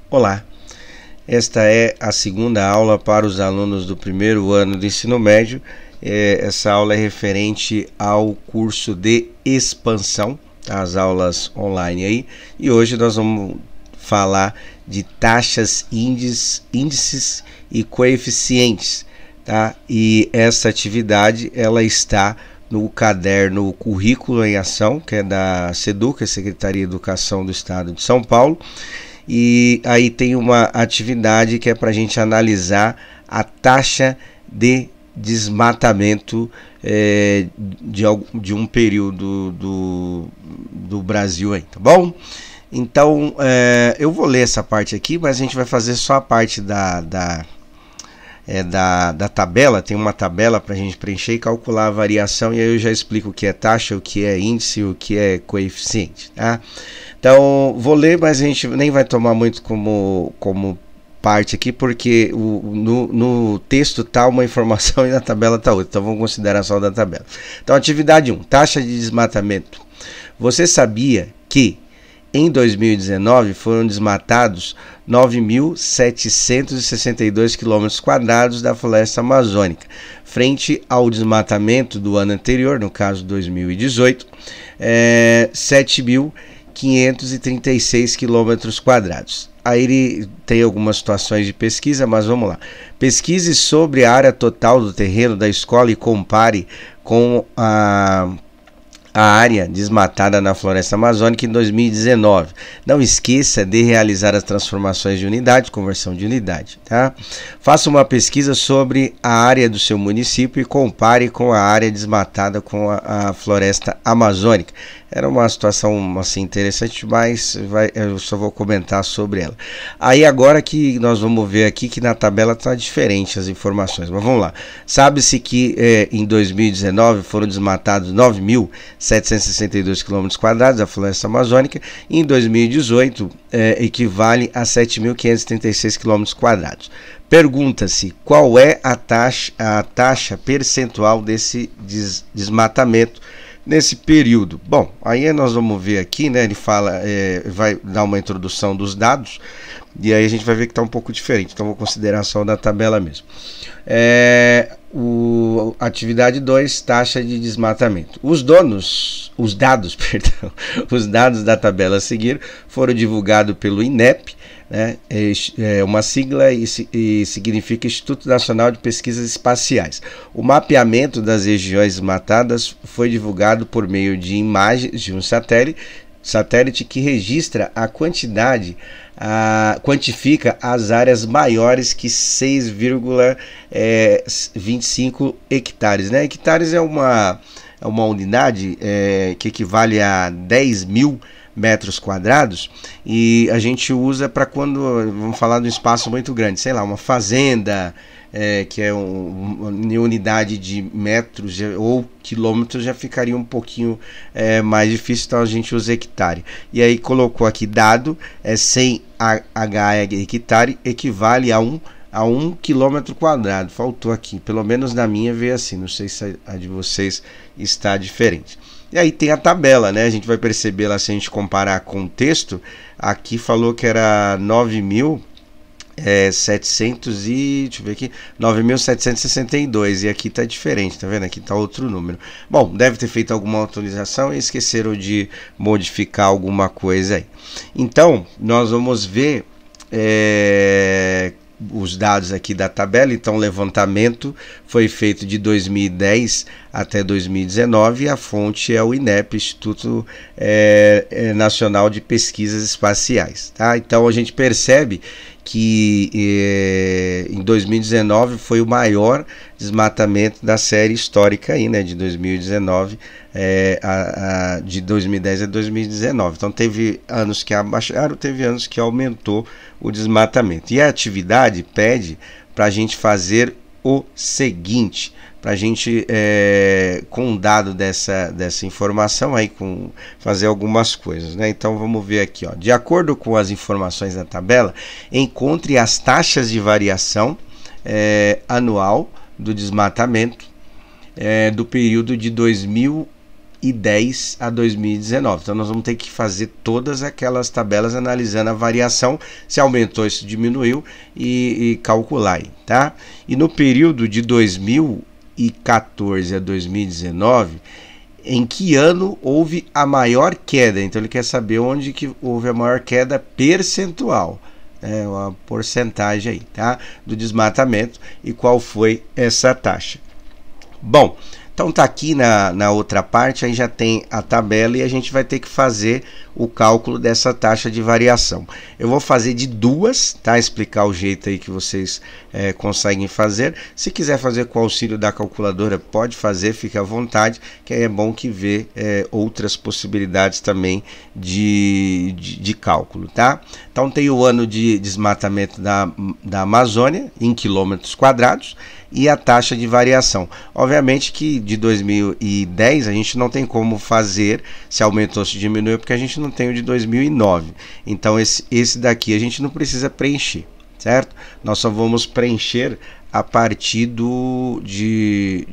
Olá, esta é a segunda aula para os alunos do primeiro ano do ensino médio. Essa aula é referente ao curso de expansão, as aulas online aí, e hoje nós vamos falar de taxas, índices e coeficientes, tá? E essa atividade ela está no caderno Currículo em Ação, que é da SEDUC, Secretaria de Educação do Estado de São Paulo. E aí tem uma atividade que é para a gente analisar a taxa de desmatamento de um período do Brasil aí, tá bom? Então eu vou ler essa parte aqui, mas a gente vai fazer só a parte da tabela. Tem uma tabela para a gente preencher e calcular a variação, e aí eu já explico o que é taxa, o que é índice, o que é coeficiente, tá? Então vou ler, mas a gente nem vai tomar muito como parte aqui, porque no texto tá uma informação e na tabela tá outra, então vamos considerar só da tabela. Então atividade 1, taxa de desmatamento. Você sabia que em 2019 foram desmatados 9.762 km² da floresta amazônica, frente ao desmatamento do ano anterior, no caso 2018, 7.536 km². Aí ele tem algumas situações de pesquisa, mas vamos lá. Pesquise sobre a área total do terreno da escola e compare com a área desmatada na floresta amazônica em 2019. Não esqueça de realizar as transformações de unidade, conversão de unidade, tá? Faça uma pesquisa sobre a área do seu município e compare com a área desmatada com a floresta amazônica. Era uma situação assim interessante, mas eu só vou comentar sobre ela. Aí agora que nós vamos ver aqui que na tabela está diferente as informações, mas vamos lá. Sabe-se que em 2019 foram desmatados 9.762 km² da floresta amazônica, e em 2018 equivale a 7.536 km². Pergunta-se qual é a taxa percentual desse desmatamento nesse período. Bom, aí nós vamos ver aqui, né? Ele fala, vai dar uma introdução dos dados, e aí a gente vai ver que está um pouco diferente. Então vou considerar só da tabela mesmo. Atividade 2, taxa de desmatamento. Os dados da tabela a seguir foram divulgados pelo INEP, né? É uma sigla e significa Instituto Nacional de Pesquisas Espaciais. O mapeamento das regiões desmatadas foi divulgado por meio de imagens de um satélite que registra a quantidade, quantifica as áreas maiores que 6,25 hectares, né? Hectares é uma unidade que equivale a 10.000 metros quadrados, e a gente usa para quando vamos falar de um espaço muito grande, sei lá, uma fazenda, que é uma unidade de metros ou quilômetros, já ficaria um pouquinho mais difícil, então a gente usa hectare. E aí colocou aqui dado, 100 ha hectare equivale a 1 km². Faltou aqui, pelo menos na minha veio assim, não sei se a de vocês está diferente. E aí tem a tabela, né? A gente vai perceber lá, se a gente comparar com o texto, aqui falou que era 9.762, e aqui tá diferente, tá vendo? Aqui tá outro número. Bom, deve ter feito alguma atualização e esqueceram de modificar alguma coisa aí. Então, nós vamos ver os dados aqui da tabela. Então, o levantamento foi feito de 2010 até 2019 e a fonte é o INEP, Instituto Nacional de Pesquisas Espaciais, tá? Então a gente percebe que em 2019 foi o maior desmatamento da série histórica aí, né, de 2019, de 2010 a 2019. Então teve anos que abaixaram, teve anos que aumentou o desmatamento. E a atividade pede para a gente fazer o seguinte, para a gente, com o dado dessa informação, aí, fazer algumas coisas, né? Então vamos ver aqui, ó. De acordo com as informações da tabela, encontre as taxas de variação anual do desmatamento do período de 2000 2010 a 2019. Então nós vamos ter que fazer todas aquelas tabelas analisando a variação, se aumentou, se diminuiu e calcular aí, tá? E no período de 2014 a 2019, em que ano houve a maior queda? Então ele quer saber onde que houve a maior queda percentual, uma porcentagem aí, tá? Do desmatamento e qual foi essa taxa. Bom, então tá aqui na outra parte, aí já tem a tabela e a gente vai ter que fazer o cálculo dessa taxa de variação. Eu vou fazer de duas, tá? Explicar o jeito aí que vocês conseguem fazer. Se quiser fazer com o auxílio da calculadora, pode fazer, fique à vontade, que aí é bom que vê outras possibilidades também de cálculo, tá? Então tem o ano de desmatamento da Amazônia em quilômetros quadrados e a taxa de variação. Obviamente que de 2010 a gente não tem como fazer se aumentou ou se diminuiu, porque a gente não tem o de 2009. Então esse daqui a gente não precisa preencher, certo? Nós só vamos preencher a partir de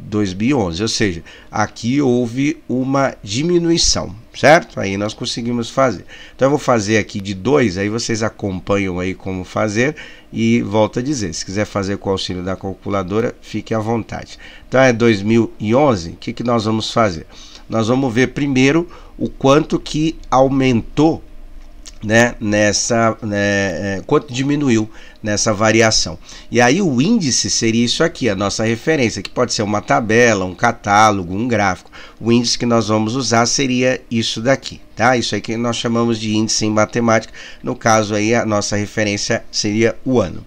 2011, ou seja, aqui houve uma diminuição, certo? Aí nós conseguimos fazer. Então eu vou fazer aqui de 2, aí vocês acompanham aí como fazer e volto a dizer, se quiser fazer com o auxílio da calculadora, fique à vontade. Então é 2011, o que nós vamos fazer? Nós vamos ver primeiro o quanto que aumentou, né, quanto diminuiu nessa variação. E aí o índice seria isso aqui, a nossa referência, que pode ser uma tabela, um catálogo, um gráfico. O índice que nós vamos usar seria isso daqui, tá? Isso aí que nós chamamos de índice em matemática. No caso aí a nossa referência seria o ano.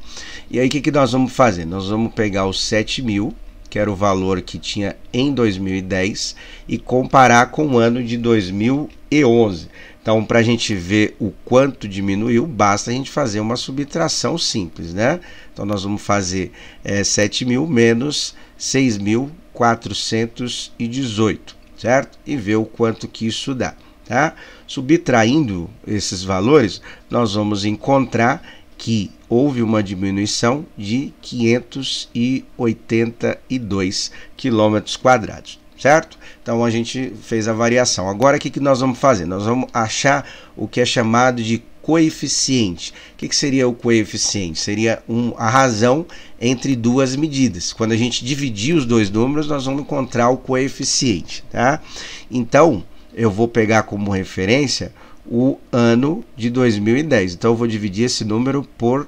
E aí o que nós vamos fazer? Nós vamos pegar os 7.000, que era o valor que tinha em 2010, e comparar com o ano de 2011. Então, para a gente ver o quanto diminuiu, basta a gente fazer uma subtração simples, né? Então, nós vamos fazer 7.000 menos 6.418, certo? E ver o quanto que isso dá, tá? Subtraindo esses valores, nós vamos encontrar que houve uma diminuição de 582 quilômetros quadrados, certo? Então a gente fez a variação. Agora o que nós vamos fazer? Nós vamos achar o que é chamado de coeficiente. O que seria o coeficiente? Seria a razão entre duas medidas. Quando a gente dividir os dois números, nós vamos encontrar o coeficiente, tá? Então eu vou pegar como referência o ano de 2010. Então eu vou dividir esse número por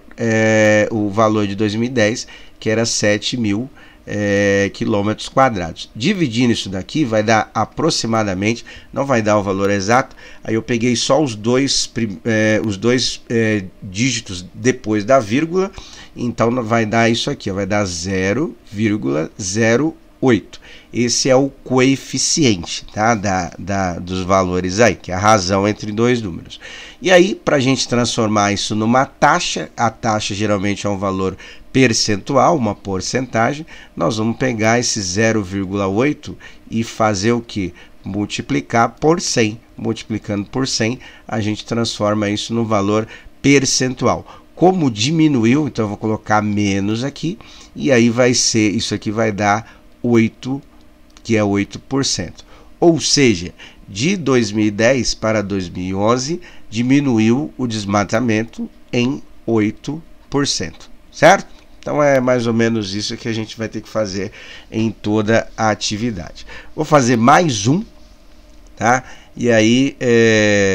o valor de 2010, que era 7.000 quilômetros quadrados. Dividindo isso daqui vai dar aproximadamente, não vai dar o valor exato, aí eu peguei só os dois dígitos depois da vírgula, então vai dar isso aqui, vai dar 0,08. Esse é o coeficiente, tá? Dos valores aí, que é a razão entre dois números. E aí, para a gente transformar isso numa taxa, a taxa geralmente é um valor percentual, uma porcentagem, nós vamos pegar esse 0,8 e fazer o que? Multiplicar por 100. Multiplicando por 100, a gente transforma isso no valor percentual. Como diminuiu, então eu vou colocar menos aqui, e aí vai ser, isso aqui vai dar 8, que é 8%. Ou seja, de 2010 para 2011, diminuiu o desmatamento em 8%, certo? Então é mais ou menos isso que a gente vai ter que fazer em toda a atividade. Vou fazer mais um, tá? E aí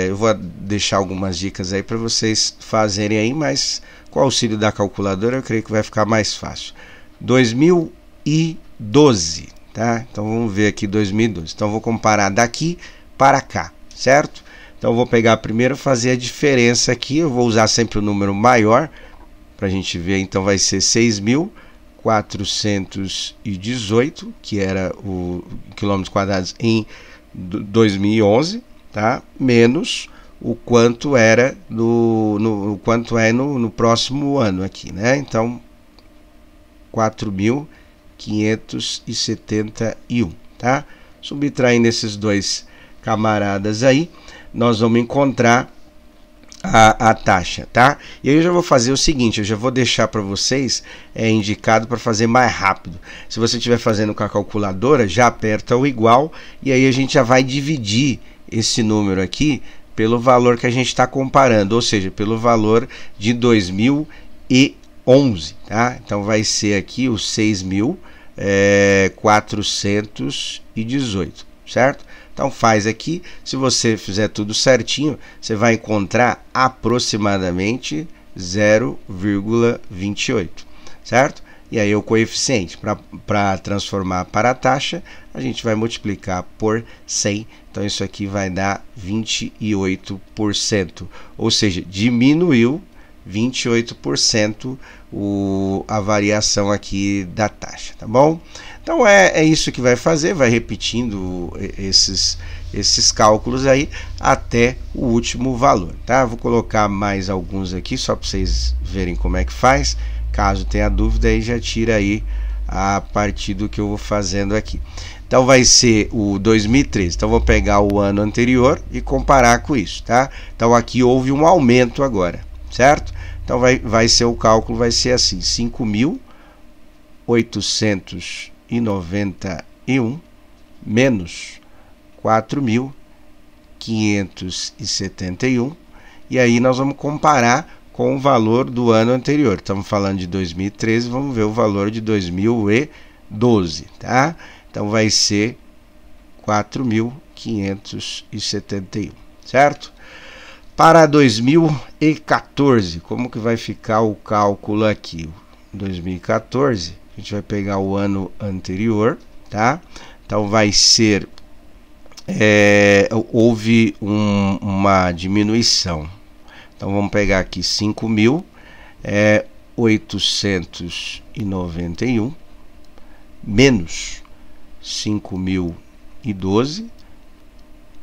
eu vou deixar algumas dicas aí para vocês fazerem aí, mas com o auxílio da calculadora eu creio que vai ficar mais fácil. 2012, tá? Então vamos ver aqui 2012. Então vou comparar daqui para cá, certo? Então eu vou pegar primeiro, fazer a diferença aqui, eu vou usar sempre o número maior para a gente ver, então vai ser 6.418, que era o quilômetros quadrados em 2011, tá? Menos o quanto era no próximo ano aqui, né? Então 4.571, tá? Subtraindo esses dois camaradas aí, nós vamos encontrar a taxa, tá? E aí eu já vou fazer o seguinte, eu já vou deixar para vocês indicado para fazer mais rápido. Se você estiver fazendo com a calculadora, já aperta o igual e aí a gente já vai dividir esse número aqui pelo valor que a gente está comparando, ou seja, pelo valor de 2011, tá? Então vai ser aqui os 6.418, certo? Então faz aqui, se você fizer tudo certinho, você vai encontrar aproximadamente 0,28, certo? E aí o coeficiente, para transformar para a taxa, a gente vai multiplicar por 100, então isso aqui vai dar 28%, ou seja, diminuiu 28% a variação aqui da taxa, tá bom? Então é isso que vai fazer, vai repetindo esses cálculos aí até o último valor, tá? Vou colocar mais alguns aqui só para vocês verem como é que faz. Caso tenha dúvida, aí já tira aí a partir do que eu vou fazendo aqui. Então vai ser o 2013. Então vou pegar o ano anterior e comparar com isso, tá? Então aqui houve um aumento agora, certo? Então vai ser o cálculo, vai ser assim: 5.891 menos 4.571, e aí nós vamos comparar com o valor do ano anterior. Estamos falando de 2013, vamos ver o valor de 2012, tá? Então vai ser 4.571, certo? Para 2014, como que vai ficar o cálculo aqui? 2014, a gente vai pegar o ano anterior, tá? Então vai ser, houve uma diminuição. Então vamos pegar aqui 5.891 menos 5.012,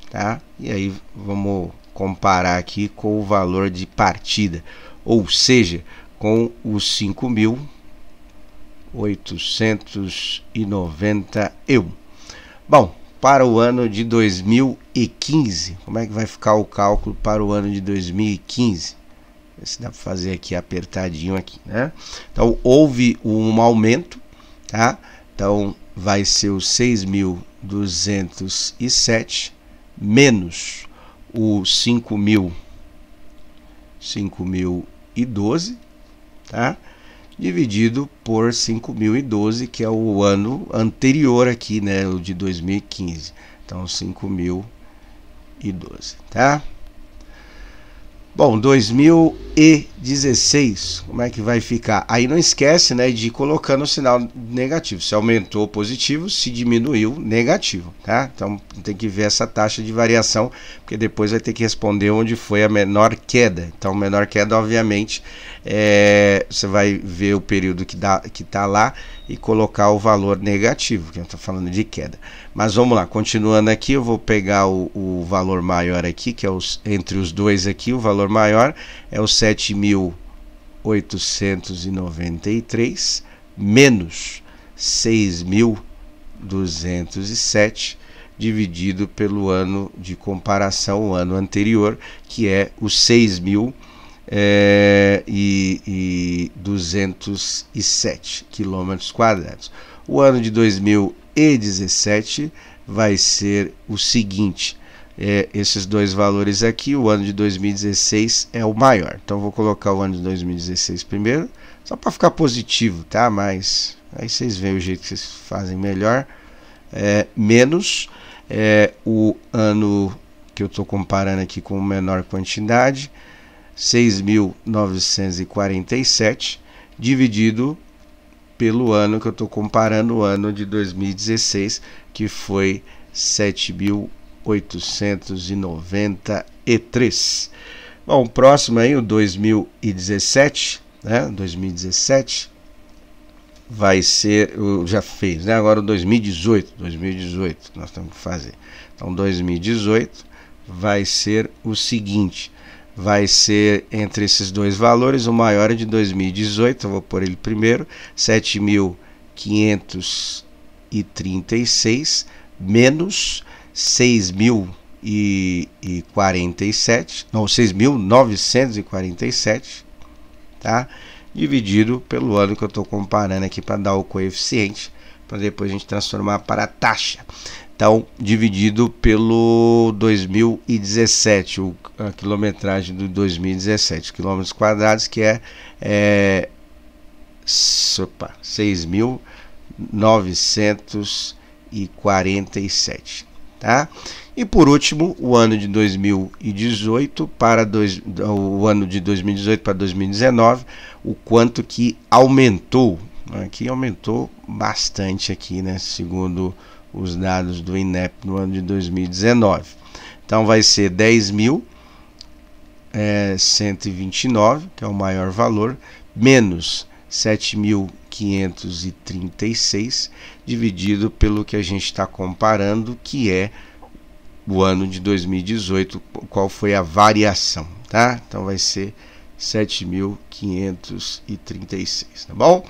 tá? E aí vamos comparar aqui com o valor de partida, ou seja, com os 5.891. Bom, para o ano de 2015, como é que vai ficar o cálculo para o ano de 2015? Ver se dá para fazer aqui apertadinho aqui, né? Então houve um aumento, tá? Então vai ser os 6.207 menos o 5.012, tá? Dividido por 5.012, que é o ano anterior aqui, né, o de 2015. Então 5.012, tá? Bom, 2016, como é que vai ficar? Aí não esquece, né, de ir colocando o sinal negativo. Se aumentou positivo, se diminuiu negativo, tá? Então tem que ver essa taxa de variação, porque depois vai ter que responder onde foi a menor queda. Então, menor queda, obviamente, você vai ver o período que está lá e colocar o valor negativo, que eu estou falando de queda. Mas vamos lá, continuando aqui, eu vou pegar o valor maior aqui, que é entre os dois aqui, o valor maior é o 7.893 menos 6.207, dividido pelo ano de comparação, o ano anterior, que é os 6.207 quilômetros quadrados. O ano de 2017 vai ser o seguinte, esses dois valores aqui. O ano de 2016 é o maior, então vou colocar o ano de 2016 primeiro, só para ficar positivo, tá? Mas aí vocês veem o jeito que vocês fazem melhor. Menos o ano que eu estou comparando aqui com menor quantidade, 6.947, dividido pelo ano que eu estou comparando, o ano de 2016, que foi 7.893. Bom, o próximo aí, o 2017, né? 2017 vai ser, já fez, né? Agora o 2018 nós temos que fazer. Então 2018 vai ser o seguinte, vai ser entre esses dois valores, o maior é de 2018, eu vou pôr ele primeiro, 7.536 menos 6.000 6.947, tá? Dividido pelo ano que eu estou comparando aqui para dar o coeficiente, para depois a gente transformar para a taxa. Então, dividido pelo 2017, a quilometragem do 2017, quilômetros quadrados, que é 6.947, tá? E por último, o ano de 2018 o ano de 2018 para 2019, o quanto que aumentou. Aqui aumentou bastante aqui, né? Segundo os dados do INEP no ano de 2019. Então vai ser 10.129, que é o maior valor, menos 7.536, dividido pelo que a gente está comparando, que é o ano de 2018, qual foi a variação, tá? Então vai ser 7.536, tá bom?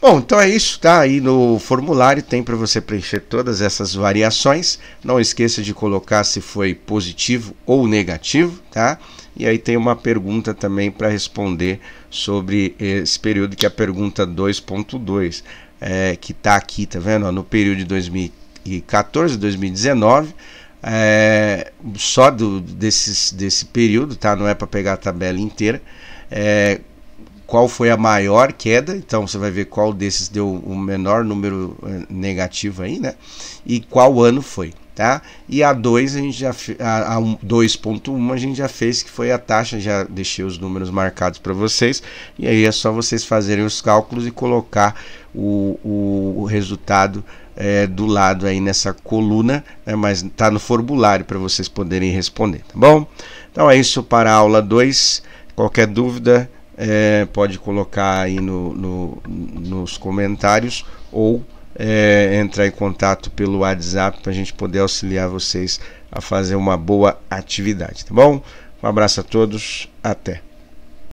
Bom, então é isso, tá? Aí no formulário tem para você preencher todas essas variações. Não esqueça de colocar se foi positivo ou negativo, tá? E aí tem uma pergunta também para responder sobre esse período, que é a pergunta 2.2, que tá aqui, tá vendo? No período de 2014 a 2019, só desse período, tá? Não é para pegar a tabela inteira. Qual foi a maior queda, então você vai ver qual desses deu o menor número negativo aí, né? E qual ano foi, tá? E a 2 a gente já a 2.1 a gente já fez, que foi a taxa, já deixei os números marcados para vocês, e aí é só vocês fazerem os cálculos e colocar o resultado do lado aí nessa coluna, né? Mas tá no formulário para vocês poderem responder, tá bom? Então é isso para a aula 2. Qualquer dúvida, pode colocar aí nos comentários, ou entrar em contato pelo WhatsApp para a gente poder auxiliar vocês a fazer uma boa atividade, tá bom? Um abraço a todos, até!